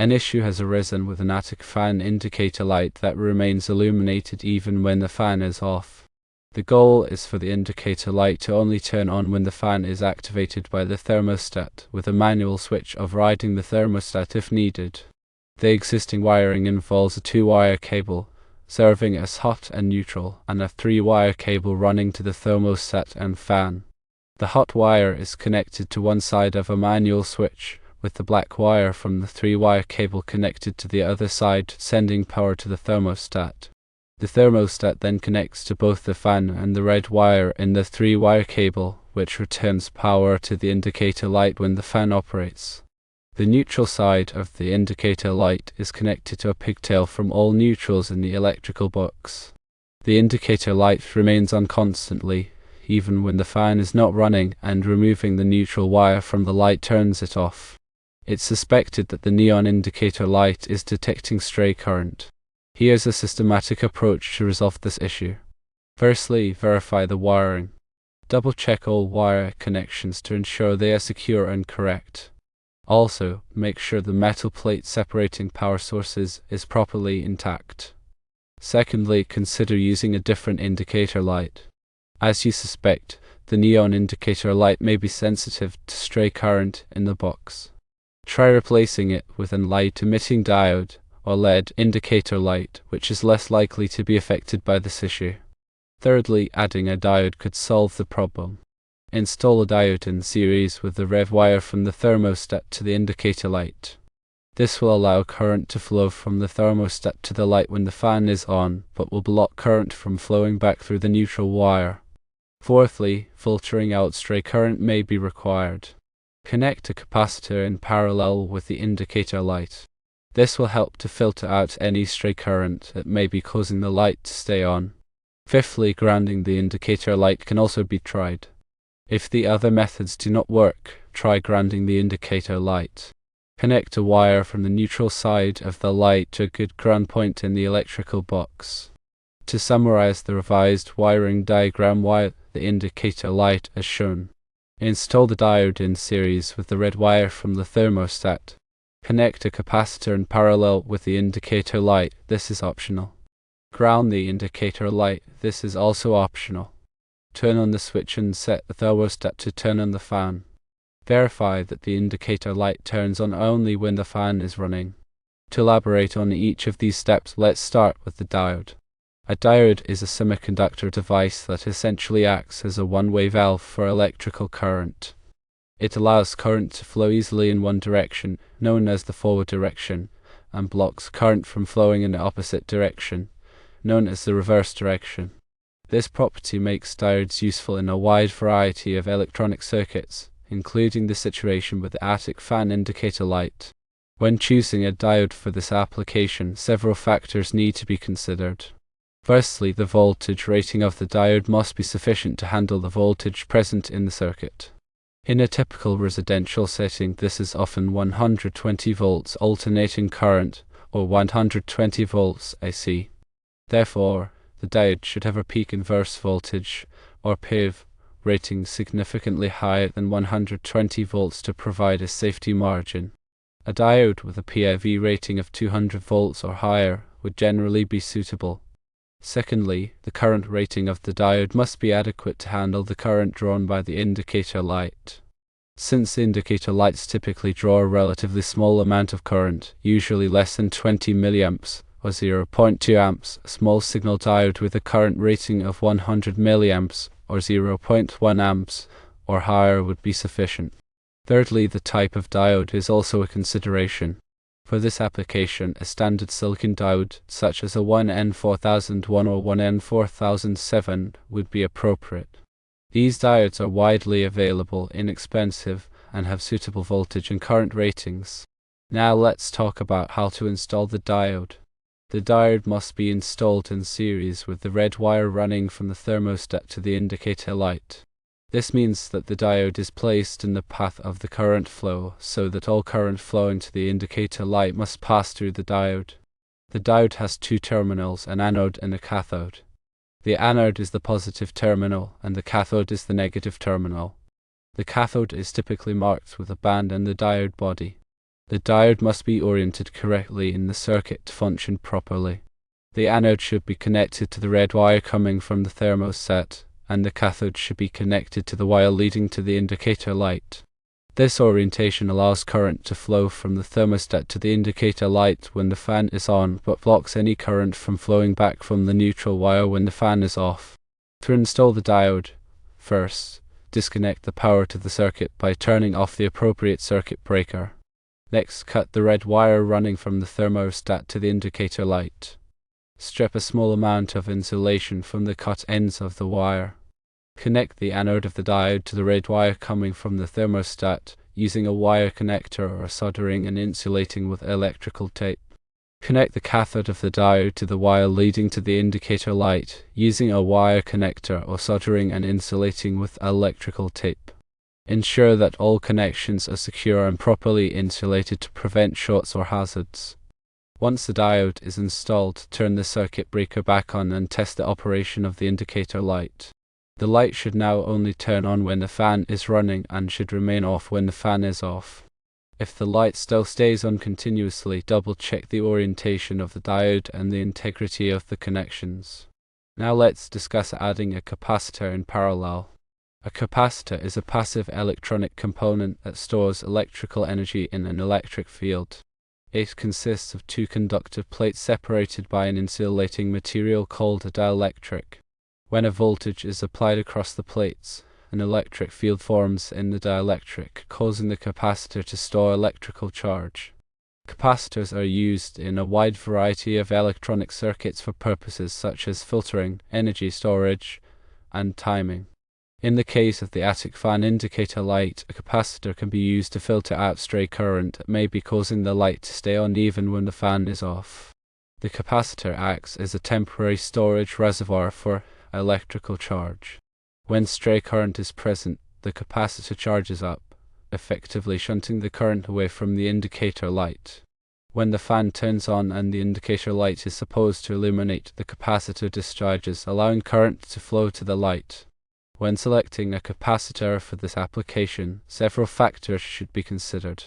An issue has arisen with an attic fan indicator light that remains illuminated even when the fan is off. The goal is for the indicator light to only turn on when the fan is activated by the thermostat, with a manual switch overriding the thermostat if needed. The existing wiring involves a 2-wire cable, serving as hot and neutral, and a 3-wire cable running to the thermostat and fan. The hot wire is connected to one side of a manual switch, with the black wire from the 3-wire cable connected to the other side, sending power to the thermostat. The thermostat then connects to both the fan and the red wire in the 3-wire cable, which returns power to the indicator light when the fan operates. The neutral side of the indicator light is connected to a pigtail from all neutrals in the electrical box. The indicator light remains on constantly, even when the fan is not running, and removing the neutral wire from the light turns it off. It's suspected that the neon indicator light is detecting stray current. Here's a systematic approach to resolve this issue. Firstly, verify the wiring. Double-check all wire connections to ensure they are secure and correct. Also, make sure the metal plate separating power sources is properly intact. Secondly, consider using a different indicator light. As you suspect, the neon indicator light may be sensitive to stray current in the box. Try replacing it with a light-emitting diode or LED indicator light, which is less likely to be affected by this issue. Thirdly, adding a diode could solve the problem. Install a diode in series with the red wire from the thermostat to the indicator light. This will allow current to flow from the thermostat to the light when the fan is on, but will block current from flowing back through the neutral wire. Fourthly, filtering out stray current may be required. Connect a capacitor in parallel with the indicator light. This will help to filter out any stray current that may be causing the light to stay on. Fifthly, grounding the indicator light can also be tried. If the other methods do not work, try grounding the indicator light. Connect a wire from the neutral side of the light to a good ground point in the electrical box. To summarize the revised wiring diagram, wire the indicator light as shown. Install the diode in series with the red wire from the thermostat. Connect a capacitor in parallel with the indicator light. This is optional. Ground the indicator light. This is also optional. Turn on the switch and set the thermostat to turn on the fan. Verify that the indicator light turns on only when the fan is running. To elaborate on each of these steps, let's start with the diode. A diode is a semiconductor device that essentially acts as a one-way valve for electrical current. It allows current to flow easily in one direction, known as the forward direction, and blocks current from flowing in the opposite direction, known as the reverse direction. This property makes diodes useful in a wide variety of electronic circuits, including the situation with the attic fan indicator light. When choosing a diode for this application, several factors need to be considered. Firstly, the voltage rating of the diode must be sufficient to handle the voltage present in the circuit. In a typical residential setting, this is often 120 volts alternating current or 120 volts AC. Therefore, the diode should have a peak inverse voltage or PIV rating significantly higher than 120 volts to provide a safety margin. A diode with a PIV rating of 200 volts or higher would generally be suitable. Secondly, the current rating of the diode must be adequate to handle the current drawn by the indicator light. Since the indicator lights typically draw a relatively small amount of current, usually less than 20 mA or 0.2 amps, a small signal diode with a current rating of 100 mA or 0.1 amps or higher would be sufficient. Thirdly, the type of diode is also a consideration. For this application, a standard silicon diode, such as a 1N4001 or 1N4007, would be appropriate. These diodes are widely available, inexpensive, and have suitable voltage and current ratings. Now let's talk about how to install the diode. The diode must be installed in series with the red wire running from the thermostat to the indicator light. This means that the diode is placed in the path of the current flow, so that all current flowing to the indicator light must pass through the diode. The diode has two terminals, an anode and a cathode. The anode is the positive terminal, and the cathode is the negative terminal. The cathode is typically marked with a band and the diode body. The diode must be oriented correctly in the circuit to function properly. The anode should be connected to the red wire coming from the thermostat, and the cathode should be connected to the wire leading to the indicator light. This orientation allows current to flow from the thermostat to the indicator light when the fan is on, but blocks any current from flowing back from the neutral wire when the fan is off. To install the diode, first, disconnect the power to the circuit by turning off the appropriate circuit breaker. Next, cut the red wire running from the thermostat to the indicator light. Strip a small amount of insulation from the cut ends of the wire. Connect the anode of the diode to the red wire coming from the thermostat using a wire connector or soldering and insulating with electrical tape. Connect the cathode of the diode to the wire leading to the indicator light using a wire connector or soldering and insulating with electrical tape. Ensure that all connections are secure and properly insulated to prevent shorts or hazards. Once the diode is installed, turn the circuit breaker back on and test the operation of the indicator light. The light should now only turn on when the fan is running and should remain off when the fan is off. If the light still stays on continuously, double-check the orientation of the diode and the integrity of the connections. Now let's discuss adding a capacitor in parallel. A capacitor is a passive electronic component that stores electrical energy in an electric field. It consists of two conductive plates separated by an insulating material called a dielectric. When a voltage is applied across the plates, an electric field forms in the dielectric, causing the capacitor to store electrical charge. Capacitors are used in a wide variety of electronic circuits for purposes such as filtering, energy storage, and timing. In the case of the attic fan indicator light, a capacitor can be used to filter out stray current that may be causing the light to stay on even when the fan is off. The capacitor acts as a temporary storage reservoir for electrical charge. When stray current is present, the capacitor charges up, effectively shunting the current away from the indicator light. When the fan turns on and the indicator light is supposed to illuminate, the capacitor discharges, allowing current to flow to the light. When selecting a capacitor for this application, several factors should be considered.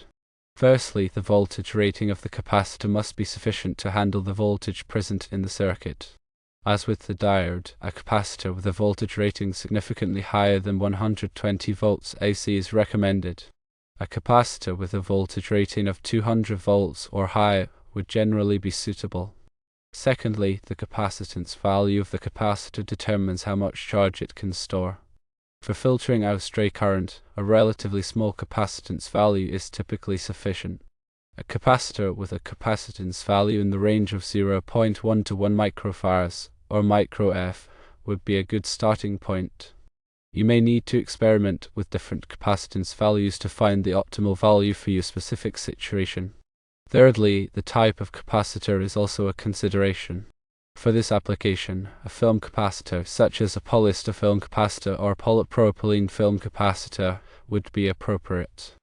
Firstly, the voltage rating of the capacitor must be sufficient to handle the voltage present in the circuit. As with the diode, a capacitor with a voltage rating significantly higher than 120 volts AC is recommended. A capacitor with a voltage rating of 200 volts or higher would generally be suitable. Secondly, the capacitance value of the capacitor determines how much charge it can store. For filtering out stray current, a relatively small capacitance value is typically sufficient. A capacitor with a capacitance value in the range of 0.1 to 1 microfarads or micro-F would be a good starting point. You may need to experiment with different capacitance values to find the optimal value for your specific situation. Thirdly, the type of capacitor is also a consideration. For this application, a film capacitor, such as a polyester film capacitor or polypropylene film capacitor, would be appropriate.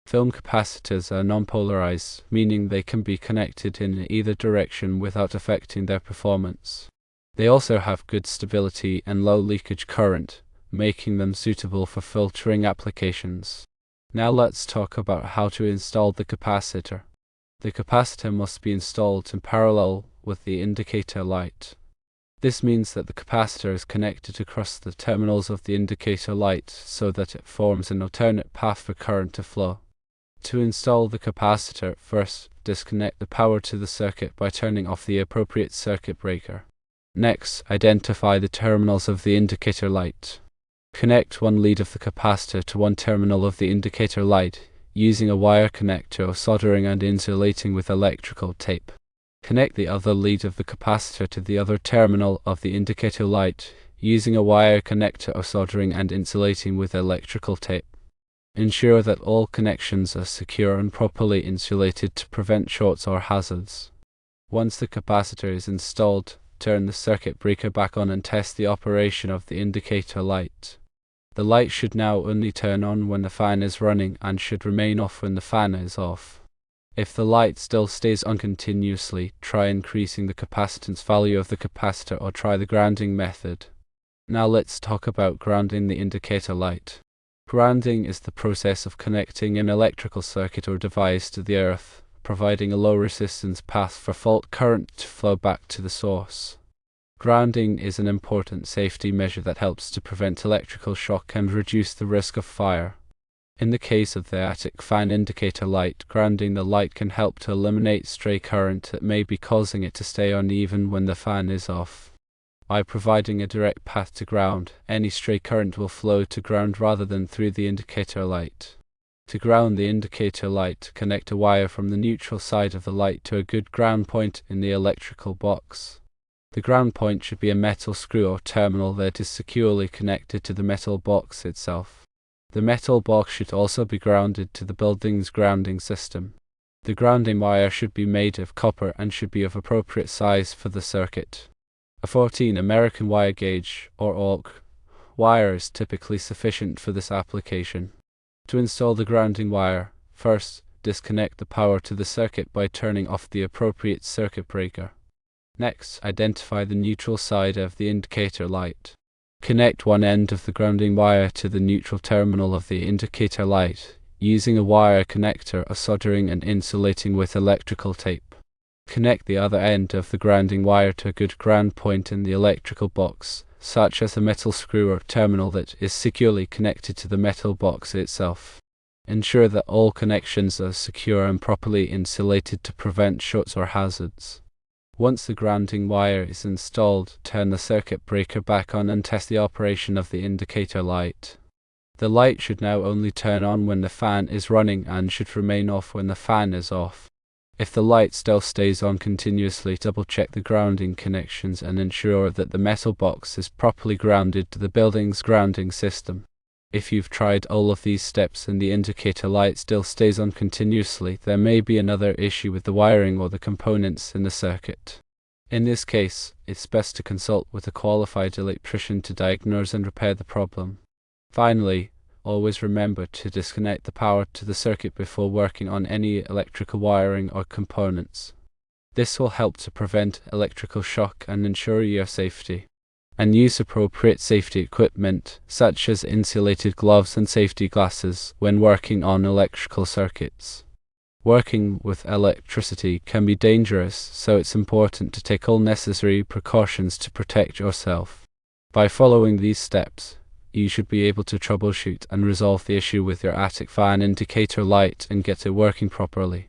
Film capacitors are non-polarized, meaning they can be connected in either direction without affecting their performance. They also have good stability and low leakage current, making them suitable for filtering applications. Now let's talk about how to install the capacitor. The capacitor must be installed in parallel with the indicator light. This means that the capacitor is connected across the terminals of the indicator light so that it forms an alternate path for current to flow. To install the capacitor, first disconnect the power to the circuit by turning off the appropriate circuit breaker. Next, identify the terminals of the indicator light. Connect one lead of the capacitor to one terminal of the indicator light using a wire connector or soldering and insulating with electrical tape. Connect the other lead of the capacitor to the other terminal of the indicator light using a wire connector or soldering and insulating with electrical tape. Ensure that all connections are secure and properly insulated to prevent shorts or hazards. Once the capacitor is installed, turn the circuit breaker back on and test the operation of the indicator light. The light should now only turn on when the fan is running and should remain off when the fan is off. If the light still stays on continuously, try increasing the capacitance value of the capacitor or try the grounding method. Now let's talk about grounding the indicator light. Grounding is the process of connecting an electrical circuit or device to the earth, providing a low resistance path for fault current to flow back to the source. Grounding is an important safety measure that helps to prevent electrical shock and reduce the risk of fire. In the case of the attic fan indicator light, grounding the light can help to eliminate stray current that may be causing it to stay on even when the fan is off. By providing a direct path to ground, any stray current will flow to ground rather than through the indicator light. To ground the indicator light, connect a wire from the neutral side of the light to a good ground point in the electrical box. The ground point should be a metal screw or terminal that is securely connected to the metal box itself. The metal box should also be grounded to the building's grounding system. The grounding wire should be made of copper and should be of appropriate size for the circuit. A 14 American wire gauge, or AUK, wire is typically sufficient for this application. To install the grounding wire, first, disconnect the power to the circuit by turning off the appropriate circuit breaker. Next, identify the neutral side of the indicator light. Connect one end of the grounding wire to the neutral terminal of the indicator light, using a wire connector or soldering and insulating with electrical tape. Connect the other end of the grounding wire to a good ground point in the electrical box, such as a metal screw or terminal that is securely connected to the metal box itself. Ensure that all connections are secure and properly insulated to prevent shorts or hazards. Once the grounding wire is installed, turn the circuit breaker back on and test the operation of the indicator light. The light should now only turn on when the fan is running and should remain off when the fan is off. If the light still stays on continuously, double-check the grounding connections and ensure that the metal box is properly grounded to the building's grounding system. If you've tried all of these steps and the indicator light still stays on continuously, there may be another issue with the wiring or the components in the circuit. In this case, it's best to consult with a qualified electrician to diagnose and repair the problem. Finally, always remember to disconnect the power to the circuit before working on any electrical wiring or components. This will help to prevent electrical shock and ensure your safety. And use appropriate safety equipment, such as insulated gloves and safety glasses, when working on electrical circuits. Working with electricity can be dangerous, so it's important to take all necessary precautions to protect yourself. By following these steps, you should be able to troubleshoot and resolve the issue with your attic fan indicator light and get it working properly.